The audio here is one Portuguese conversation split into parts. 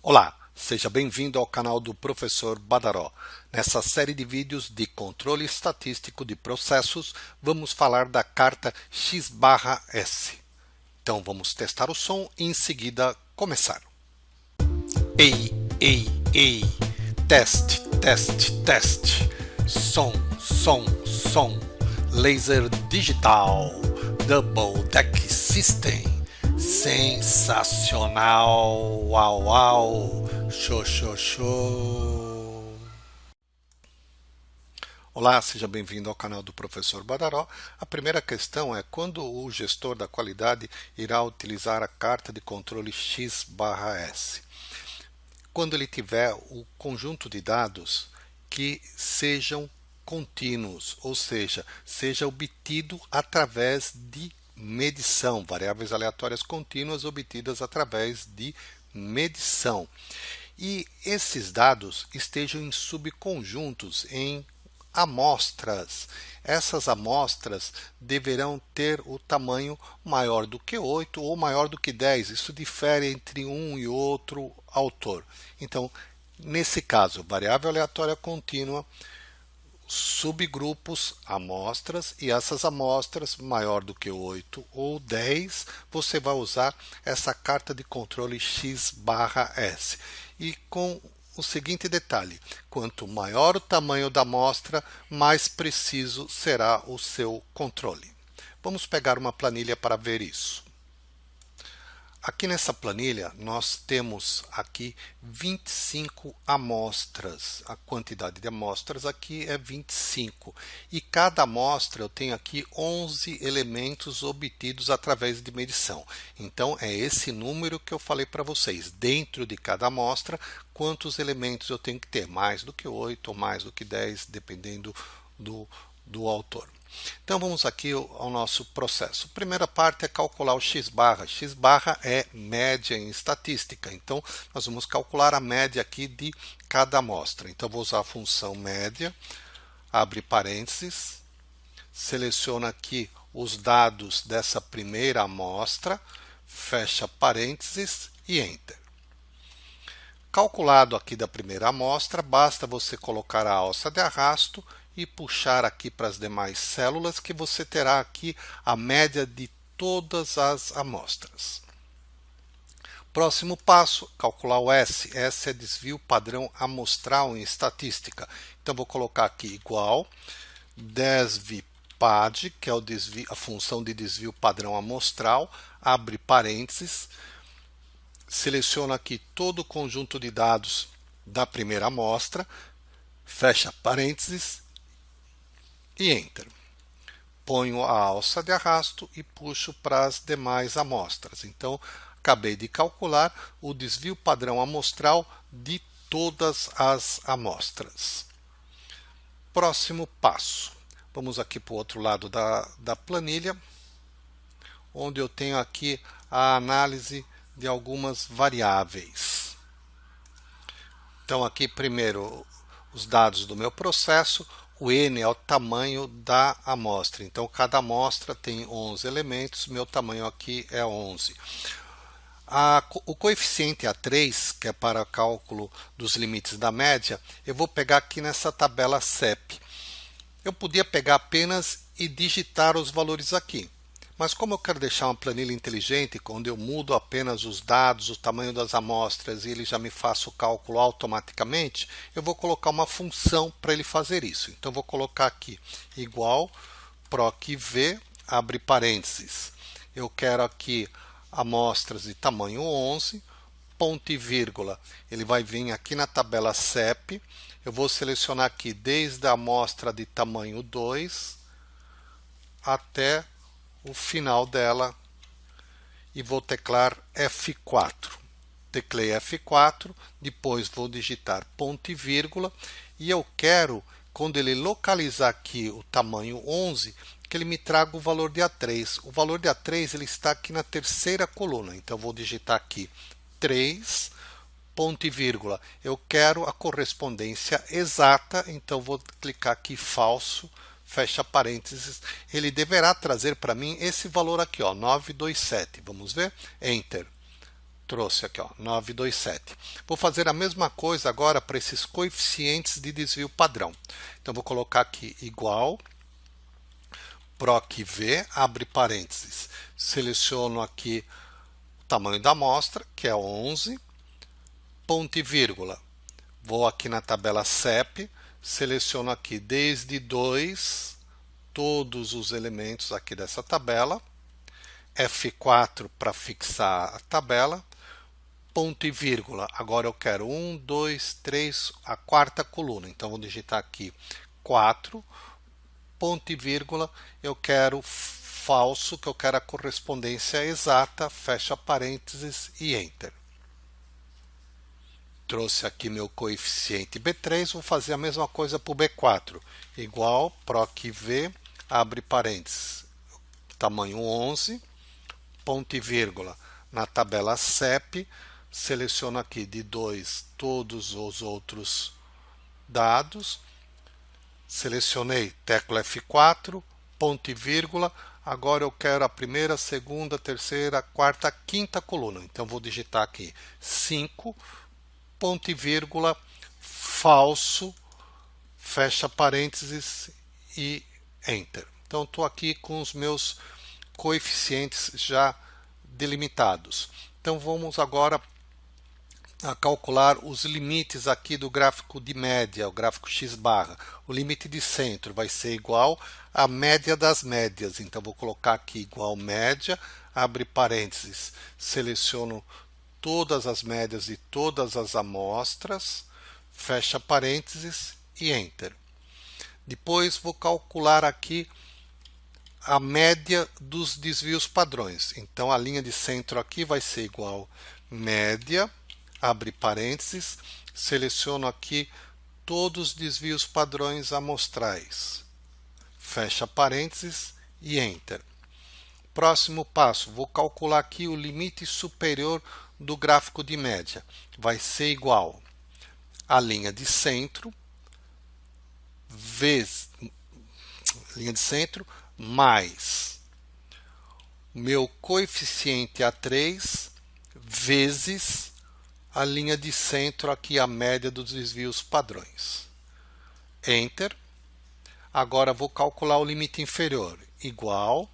Olá, seja bem-vindo ao canal do Professor Badaró. Nessa série de vídeos de controle estatístico de processos, vamos falar da carta X/S. Então vamos testar o som e em seguida começar. Ei, ei, ei, teste, teste, teste, som, som, som, laser digital, double deck system. Sensacional! Uau, uau! Show, show, show! Olá, seja bem-vindo ao canal do Professor Badaró. A primeira questão é quando o gestor da qualidade irá utilizar a carta de controle X/S. Quando ele tiver o conjunto de dados que sejam contínuos, ou seja obtido através de medição, variáveis aleatórias contínuas obtidas através de medição. E esses dados estejam em subconjuntos, em amostras. Essas amostras deverão ter o tamanho maior do que 8 ou maior do que 10. Isso difere entre um e outro autor. Então, nesse caso, variável aleatória contínua, subgrupos, amostras, e essas amostras maior do que 8 ou 10, você vai usar essa carta de controle X/S. E com o seguinte detalhe: quanto maior o tamanho da amostra, mais preciso será o seu controle. Vamos pegar uma planilha para ver isso. Aqui nessa planilha nós temos aqui 25 amostras. A quantidade de amostras aqui é 25. E cada amostra eu tenho aqui 11 elementos obtidos através de medição. Então é esse número que eu falei para vocês. Dentro de cada amostra, quantos elementos eu tenho que ter? Mais do que 8 ou mais do que 10, dependendo do autor. Então vamos aqui ao nosso processo. A primeira parte é calcular o X/. X/ é média em estatística. Então nós vamos calcular a média aqui de cada amostra. Então vou usar a função média, abre parênteses, seleciona aqui os dados dessa primeira amostra, fecha parênteses e Enter. Calculado aqui da primeira amostra, basta você colocar a alça de arrasto e puxar aqui para as demais células, que você terá aqui a média de todas as amostras. Próximo passo, calcular o S. S é desvio padrão amostral em estatística. Então vou colocar aqui igual desvpad, que é a função de desvio padrão amostral, abre parênteses, seleciono aqui todo o conjunto de dados da primeira amostra, fecha parênteses e Enter. Ponho a alça de arrasto e puxo para as demais amostras. Então, acabei de calcular o desvio padrão amostral de todas as amostras. Próximo passo. Vamos aqui para o outro lado da planilha, onde eu tenho aqui a análise de algumas variáveis. Então, aqui primeiro os dados do meu processo. O N é o tamanho da amostra. Então, cada amostra tem 11 elementos. Meu tamanho aqui é 11. O coeficiente A3, que é para cálculo dos limites da média, eu vou pegar aqui nessa tabela CEP. Eu podia pegar apenas e digitar os valores aqui. Mas como eu quero deixar uma planilha inteligente, onde eu mudo apenas os dados, o tamanho das amostras e ele já me faça o cálculo automaticamente, eu vou colocar uma função para ele fazer isso. Então vou colocar aqui igual procv, abre parênteses. Eu quero aqui amostras de tamanho 11, ponto e vírgula. Ele vai vir aqui na tabela CEP. Eu vou selecionar aqui desde a amostra de tamanho 2 até o final dela e vou teclar F4. Teclei F4, depois vou digitar ponto e vírgula e eu quero, quando ele localizar aqui o tamanho 11, que ele me traga o valor de A3. O valor de A3 ele está aqui na terceira coluna, então vou digitar aqui 3, ponto e vírgula. Eu quero a correspondência exata, então vou clicar aqui falso, fecha parênteses, ele deverá trazer para mim esse valor aqui, ó, 927. Vamos ver? Enter. trouxe aqui, ó, 927. Vou fazer a mesma coisa agora para esses coeficientes de desvio padrão. Então, vou colocar aqui igual, PROC-V, abre parênteses, seleciono aqui o tamanho da amostra, que é 11, ponto e vírgula. Vou aqui na tabela CEP, seleciono aqui desde 2, todos os elementos aqui dessa tabela, F4 para fixar a tabela, ponto e vírgula. Agora eu quero 1, 2, 3, a quarta coluna. Então vou digitar aqui 4, ponto e vírgula. Eu quero falso, que eu quero a correspondência exata, fecha parênteses e Enter. Trouxe aqui meu coeficiente B3, vou fazer a mesma coisa para o B4. Igual, PROC-V, abre parênteses, tamanho 11, ponto e vírgula. Na tabela CEP, seleciono aqui de 2 todos os outros dados, selecionei, tecla F4, ponto e vírgula, agora eu quero a primeira, segunda, terceira, quarta, quinta coluna, então vou digitar aqui 5, ponto e vírgula, falso, fecha parênteses e Enter. Então estou aqui com os meus coeficientes já delimitados. Então vamos agora a calcular os limites aqui do gráfico de média, o gráfico x-barra. O limite de centro vai ser igual à média das médias. Então vou colocar aqui igual média, abre parênteses, seleciono todas as médias de todas as amostras, fecha parênteses e Enter. Depois vou calcular aqui a média dos desvios padrões. Então a linha de centro aqui vai ser igual média, abre parênteses, seleciono aqui todos os desvios padrões amostrais, fecha parênteses e Enter. Próximo passo, vou calcular aqui o limite superior do gráfico de média. Vai ser igual a linha de centro vezes linha de centro mais meu coeficiente A3 vezes a linha de centro aqui, a média dos desvios padrões. Enter. Agora vou calcular o limite inferior, igual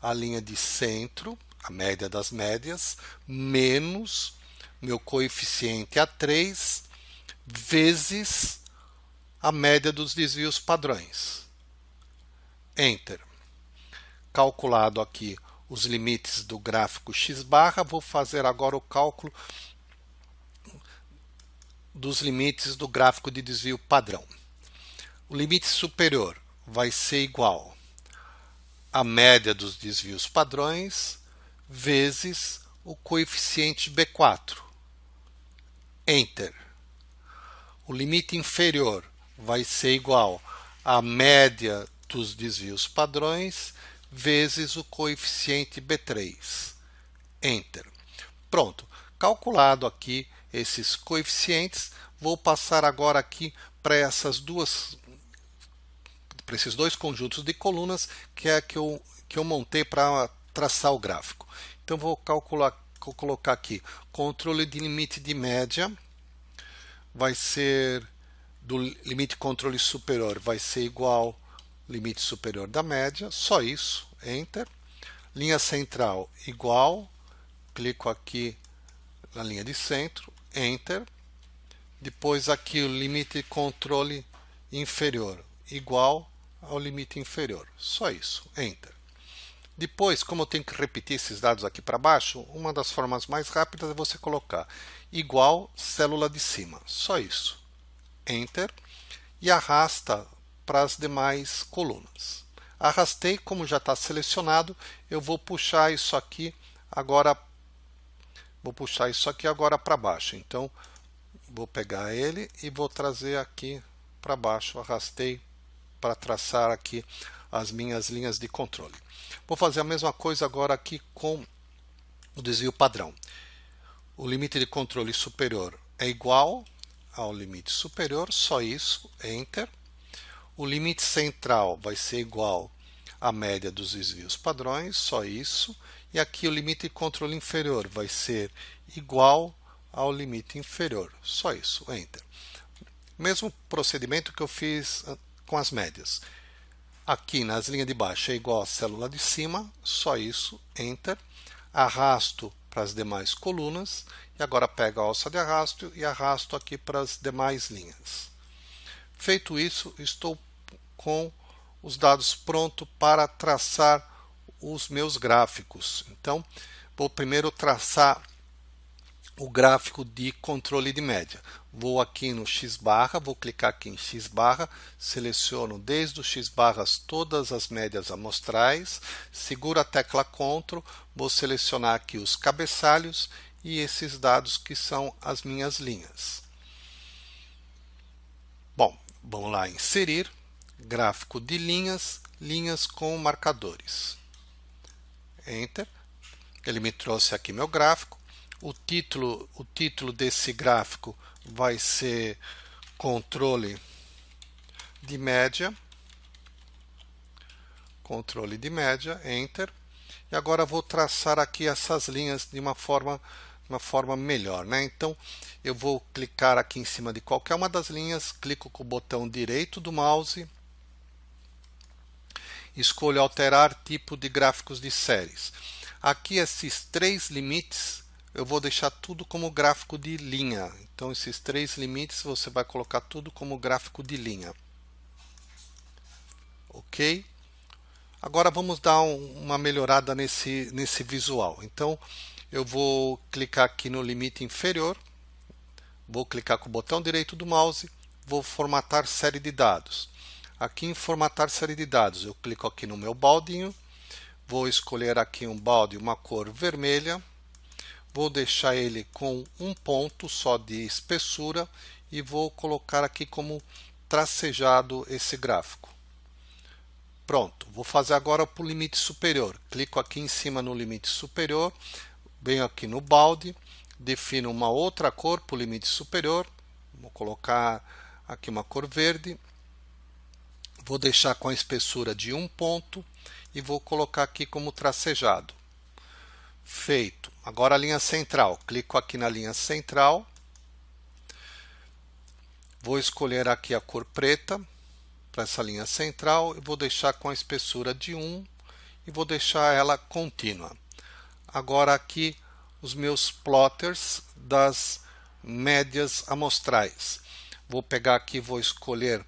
a linha de centro, a média das médias, menos meu coeficiente A3 vezes a média dos desvios padrões. Enter. Calculado aqui os limites do gráfico x-barra, vou fazer agora o cálculo dos limites do gráfico de desvio padrão. O limite superior vai ser igual a média dos desvios padrões vezes o coeficiente B4. Enter. O limite inferior vai ser igual a média dos desvios padrões vezes o coeficiente B3. Enter. Pronto. Calculado aqui esses coeficientes, vou passar agora aqui para esses dois conjuntos de colunas que eu montei para traçar o gráfico. Então vou colocar aqui controle de limite de média, vai ser do limite controle superior, vai ser igual limite superior da média, só isso, Enter. Linha central igual, clico aqui na linha de centro, Enter. Depois aqui o limite controle inferior igual ao limite inferior, só isso, Enter. Depois, como eu tenho que repetir esses dados aqui para baixo, uma das formas mais rápidas é você colocar igual célula de cima, só isso, Enter, e arrasta para as demais colunas. Arrastei, como já está selecionado, eu vou puxar isso aqui agora para baixo. Então, vou pegar ele e vou trazer aqui para baixo. Arrastei para traçar aqui as minhas linhas de controle. Vou fazer a mesma coisa agora aqui com o desvio padrão. O limite de controle superior é igual ao limite superior, só isso, Enter. O limite central vai ser igual à média dos desvios padrões, só isso. e aqui o limite de controle inferior vai ser igual ao limite inferior. Só isso, Enter. Mesmo procedimento que eu fiz com as médias. Aqui nas linhas de baixo é igual à célula de cima, só isso, Enter. Arrasto para as demais colunas e agora pego a alça de arrasto e arrasto aqui para as demais linhas. Feito isso, estou com os dados prontos para traçar os meus gráficos. Então, vou primeiro traçar o gráfico de controle de média. Vou aqui no X-barra, vou clicar aqui em X-barra, seleciono desde o X-barras todas as médias amostrais, seguro a tecla Ctrl, vou selecionar aqui os cabeçalhos e esses dados que são as minhas linhas. Bom, vamos lá, inserir, gráfico de linhas, linhas com marcadores. Enter, ele me trouxe aqui meu gráfico. O título desse gráfico vai ser controle de média, Enter. E agora vou traçar aqui essas linhas de uma forma melhor, né? Então eu vou clicar aqui em cima de qualquer uma das linhas, clico com o botão direito do mouse, escolho alterar tipo de gráficos de séries. Aqui esses três limites eu vou deixar tudo como gráfico de linha. Então esses três limites você vai colocar tudo como gráfico de linha. Ok? Agora vamos dar uma melhorada nesse visual. Então eu vou clicar aqui no limite inferior, vou clicar com o botão direito do mouse, vou formatar série de dados. Aqui em formatar série de dados, eu clico aqui no meu baldinho, vou escolher aqui um balde, uma cor vermelha, vou deixar ele com um ponto só de espessura e vou colocar aqui como tracejado esse gráfico. Pronto, vou fazer agora para o limite superior. Clico aqui em cima no limite superior, venho aqui no balde, defino uma outra cor para o limite superior, vou colocar aqui uma cor verde, vou deixar com a espessura de um ponto e vou colocar aqui como tracejado. Feito. Agora a linha central. Clico aqui na linha central. Vou escolher aqui a cor preta para essa linha central e vou deixar com a espessura de 1 e vou deixar ela contínua. Agora aqui os meus plotters das médias amostrais. Vou pegar aqui, vou escolher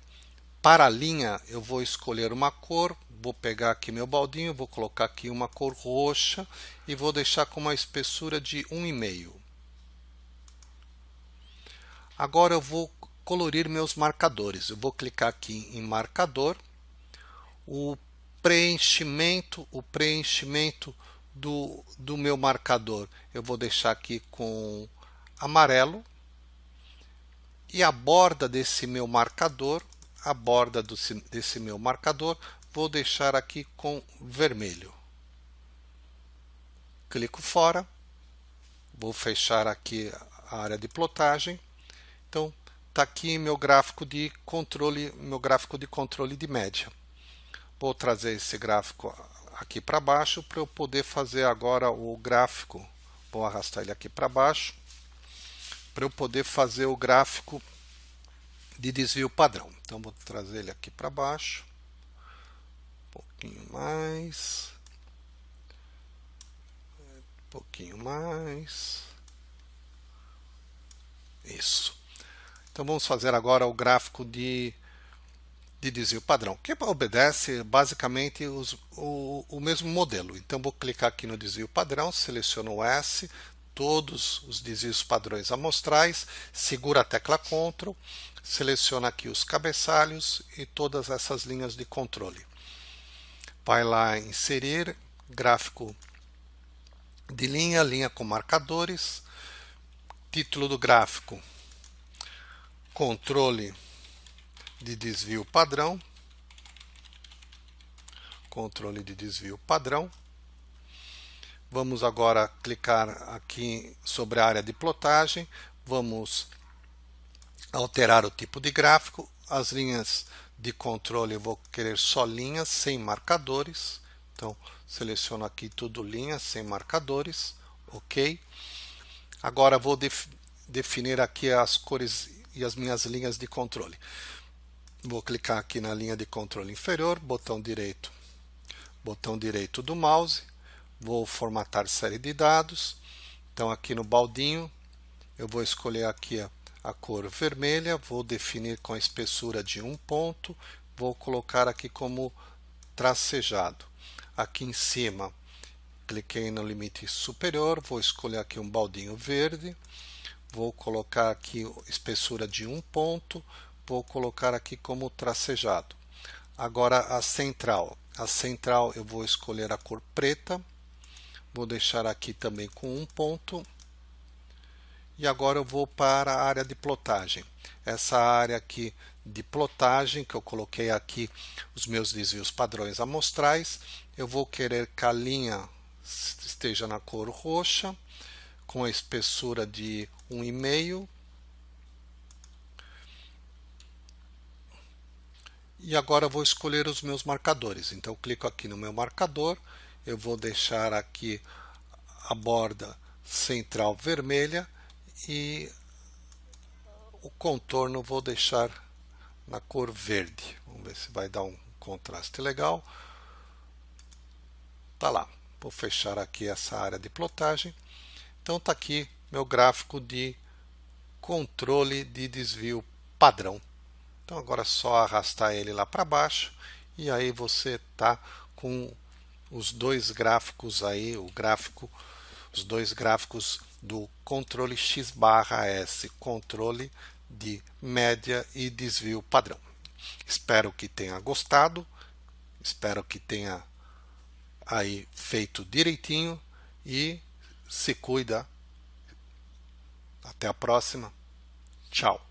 para a linha, eu vou escolher uma cor, vou pegar aqui meu baldinho, vou colocar aqui uma cor roxa e vou deixar com uma espessura de 1,5. Agora eu vou colorir meus marcadores. Eu vou clicar aqui em marcador. O preenchimento do meu marcador eu vou deixar aqui com amarelo. E a borda desse meu marcador, vou deixar aqui com vermelho. Clico fora. Vou fechar aqui a área de plotagem. Então, está aqui meu gráfico de controle, de média. Vou trazer esse gráfico aqui para baixo para eu poder fazer agora o gráfico. Vou arrastar ele aqui para baixo para eu poder fazer o gráfico de desvio padrão. Então vou trazer ele aqui para baixo, um pouquinho mais, isso. Então vamos fazer agora o gráfico de desvio padrão, que obedece basicamente o mesmo modelo. Então vou clicar aqui no desvio padrão, seleciono o S, todos os desvios padrões amostrais, segura a tecla Ctrl, seleciona aqui os cabeçalhos e todas essas linhas de controle. Vai lá inserir, gráfico de linha, linha com marcadores, título do gráfico, controle de desvio padrão, Vamos agora clicar aqui sobre a área de plotagem, vamos alterar o tipo de gráfico, as linhas de controle eu vou querer só linhas sem marcadores, então Seleciono aqui tudo linha, sem marcadores, ok. Agora vou definir aqui as cores e as minhas linhas de controle. Vou clicar aqui na linha de controle inferior, botão direito do mouse, vou formatar série de dados. Então aqui no baldinho eu vou escolher aqui a cor vermelha, vou definir com a espessura de 1 ponto, vou colocar aqui como tracejado. Aqui em cima, cliquei no limite superior, vou escolher aqui um baldinho verde, vou colocar aqui espessura de 1 ponto, vou colocar aqui como tracejado. Agora a central eu vou escolher a cor preta, vou deixar aqui também com 1 ponto. E agora eu vou para a área de plotagem. Essa área aqui de plotagem, que eu coloquei aqui os meus desvios padrões amostrais, eu vou querer que a linha esteja na cor roxa, com a espessura de 1,5. E agora eu vou escolher os meus marcadores. Então eu clico aqui no meu marcador, eu vou deixar aqui a borda central vermelha e o contorno vou deixar na cor verde. Vamos ver se vai dar um contraste legal. Tá lá. Vou fechar aqui essa área de plotagem. Então tá aqui meu gráfico de controle de desvio padrão. Então agora é só arrastar ele lá para baixo e aí você tá com os dois gráficos aí, os dois gráficos do controle X/S, controle de média e desvio padrão. Espero que tenha gostado, espero que tenha aí feito direitinho e se cuida. Até a próxima. Tchau.